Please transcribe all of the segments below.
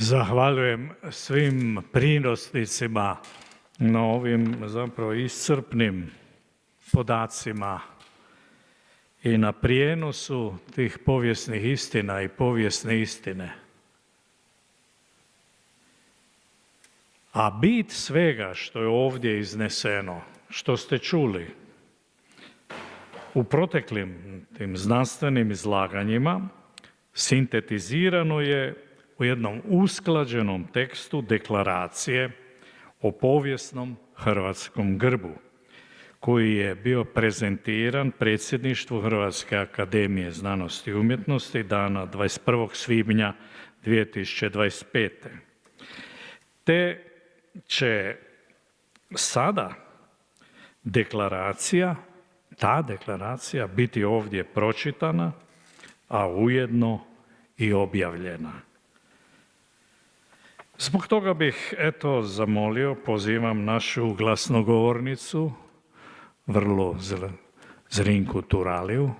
Zahvaljujem svim prinosnicima na ovim zapravo iscrpnim podacima i na prijenosu tih povijesnih istina i povijesne istine. A bit svega što je ovdje izneseno, što ste čuli u proteklim tim znanstvenim izlaganjima, sintetizirano je u jednom usklađenom tekstu deklaracije o povijesnom hrvatskom grbu, koji je bio prezentiran predsjedništvu Hrvatske akademije znanosti i umjetnosti dana 21. svibnja 2025. Te će sada ta deklaracija biti ovdje pročitana, a ujedno i objavljena. Zbog toga bih, zamolio, pozivam našu glasnogovornicu, vrlo Zrinku Turaliju,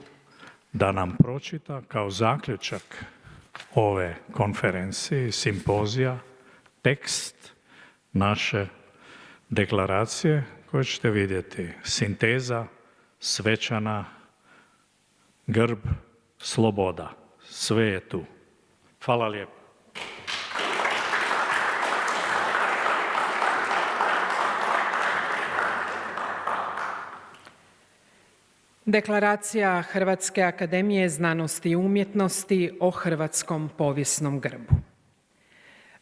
da nam pročita kao zaključak ove konferencije, simpozija, tekst naše deklaracije koju ćete vidjeti. Sinteza, svečana, grb, sloboda. Sve je tu. Hvala lijepo. Deklaracija Hrvatske akademije znanosti i umjetnosti o hrvatskom povijesnom grbu.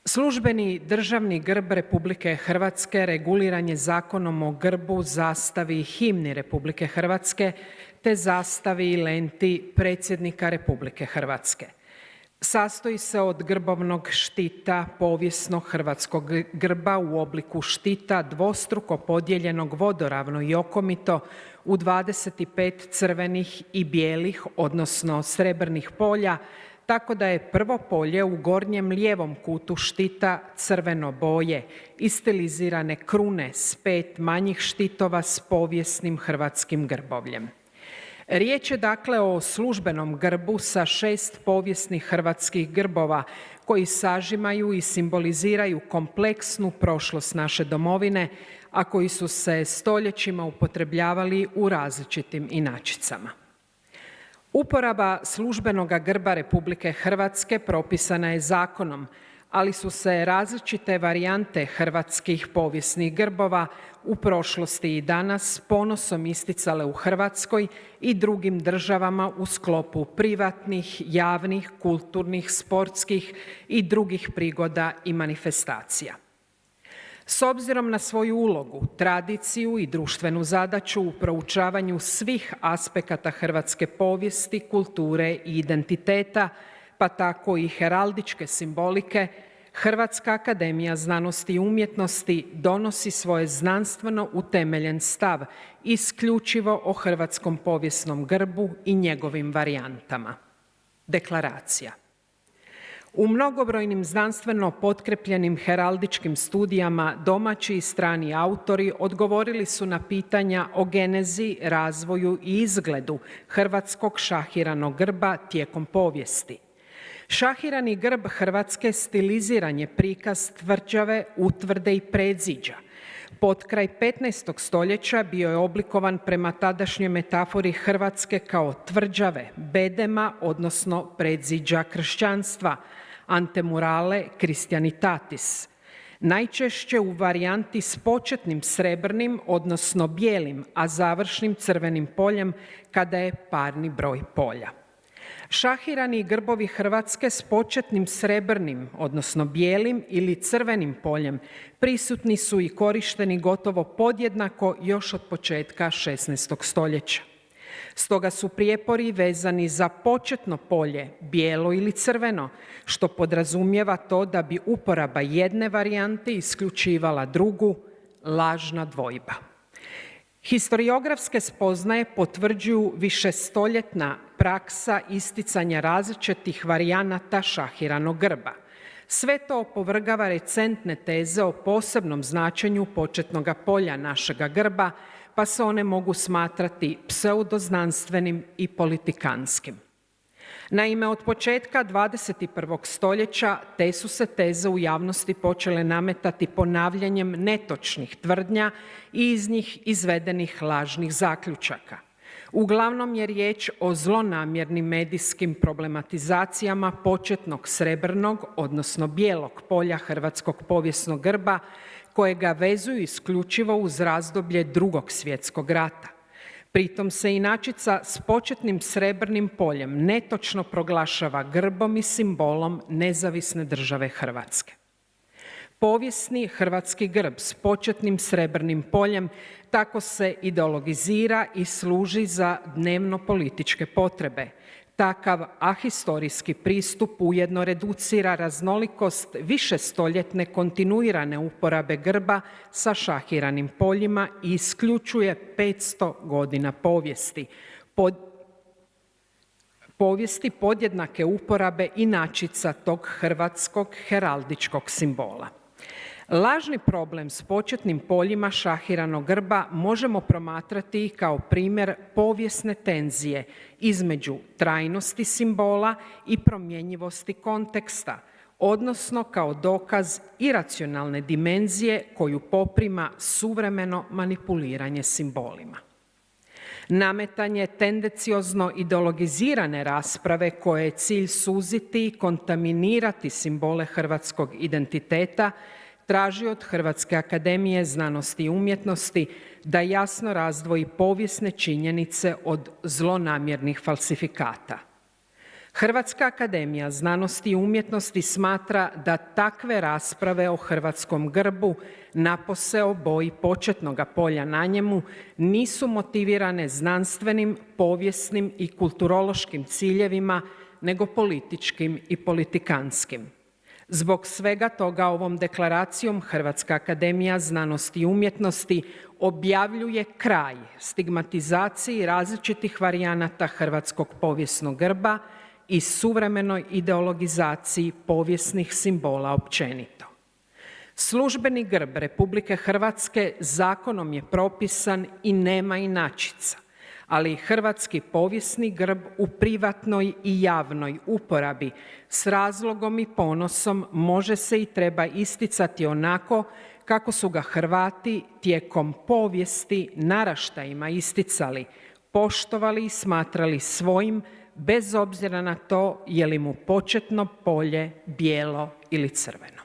Službeni državni grb Republike Hrvatske reguliran je Zakonom o grbu, zastavi i himni Republike Hrvatske te zastavi i lenti predsjednika Republike Hrvatske. Sastoji se od grbovnog štita povijesnog hrvatskog grba u obliku štita dvostruko podijeljenog vodoravno i okomito u 25 crvenih i bijelih, odnosno srebrnih polja, tako da je prvo polje u gornjem lijevom kutu štita crveno boje i stilizirane krune s 5 manjih štitova s povijesnim hrvatskim grbovljem. Riječ je dakle o službenom grbu sa 6 povijesnih hrvatskih grbova koji sažimaju i simboliziraju kompleksnu prošlost naše domovine, a koji su se stoljećima upotrebljavali u različitim inačicama. Uporaba službenoga grba Republike Hrvatske propisana je zakonom, ali su se različite varijante hrvatskih povijesnih grbova u prošlosti i danas s ponosom isticale u Hrvatskoj i drugim državama u sklopu privatnih, javnih, kulturnih, sportskih i drugih prigoda i manifestacija. S obzirom na svoju ulogu, tradiciju i društvenu zadaću u proučavanju svih aspekata hrvatske povijesti, kulture i identiteta, pa tako i heraldičke simbolike, Hrvatska akademija znanosti i umjetnosti donosi svoje znanstveno utemeljen stav isključivo o hrvatskom povijesnom grbu i njegovim varijantama. Deklaracija. U mnogobrojnim znanstveno potkrepljenim heraldičkim studijama domaći i strani autori odgovorili su na pitanja o genezi, razvoju i izgledu hrvatskog šahiranog grba tijekom povijesti. Šahirani grb Hrvatske stiliziran je prikaz tvrđave, utvrde i predziđa. Potkraj 15. stoljeća bio je oblikovan prema tadašnjoj metafori Hrvatske kao tvrđave, bedema, odnosno predziđa kršćanstva, antemurale Christianitatis. Najčešće u varijanti s početnim srebrnim, odnosno bijelim, a završnim crvenim poljem kada je parni broj polja. Šahirani grbovi Hrvatske s početnim srebrnim, odnosno bijelim ili crvenim poljem prisutni su i korišteni gotovo podjednako još od početka 16. stoljeća. Stoga su prijepori vezani za početno polje, bijelo ili crveno, što podrazumijeva to da bi uporaba jedne varijante isključivala drugu, lažna dvojba. Historiografske spoznaje potvrđuju višestoljetna praksa isticanja različitih varijanata šahiranog grba. Sve to opovrgava recentne teze o posebnom značenju početnoga polja našega grba, pa se one mogu smatrati pseudoznanstvenim i politikanskim. Naime, od početka 21. stoljeća te su se teze u javnosti počele nametati ponavljanjem netočnih tvrdnja i iz njih izvedenih lažnih zaključaka. Uglavnom je riječ o zlonamjernim medijskim problematizacijama početnog srebrnog, odnosno bijelog polja hrvatskog povijesnog grba, kojega vezuju isključivo uz razdoblje Drugog svjetskog rata. Pritom se inačica s početnim srebrnim poljem netočno proglašava grbom i simbolom nezavisne države Hrvatske. Povijesni hrvatski grb s početnim srebrnim poljem tako se ideologizira i služi za dnevno-političke potrebe. Takav ahistorijski pristup ujedno reducira raznolikost višestoljetne kontinuirane uporabe grba sa šahiranim poljima i isključuje 500 godina povijesti. Povijesti podjednake uporabe inačica tog hrvatskog heraldičkog simbola. Lažni problem s početnim poljima šahiranog grba možemo promatrati kao primjer povijesne tenzije između trajnosti simbola i promjenjivosti konteksta, odnosno kao dokaz iracionalne dimenzije koju poprima suvremeno manipuliranje simbolima. Nametanje tendenciozno ideologizirane rasprave koje je cilj suziti i kontaminirati simbole hrvatskog identiteta traži od Hrvatske akademije znanosti i umjetnosti da jasno razdvoji povijesne činjenice od zlonamjernih falsifikata. Hrvatska akademija znanosti i umjetnosti smatra da takve rasprave o hrvatskom grbu, napose o boji početnoga polja na njemu, nisu motivirane znanstvenim, povijesnim i kulturološkim ciljevima, nego političkim i politikanskim. Zbog svega toga ovom deklaracijom Hrvatska akademija znanosti i umjetnosti objavljuje kraj stigmatizaciji različitih varijanata hrvatskog povijesnog grba i suvremenoj ideologizaciji povijesnih simbola općenito. Službeni grb Republike Hrvatske zakonom je propisan i nema inačica, ali hrvatski povijesni grb u privatnoj i javnoj uporabi s razlogom i ponosom može se i treba isticati onako kako su ga Hrvati tijekom povijesti naraštajima isticali, poštovali i smatrali svojim, bez obzira na to je li mu početno polje bijelo ili crveno.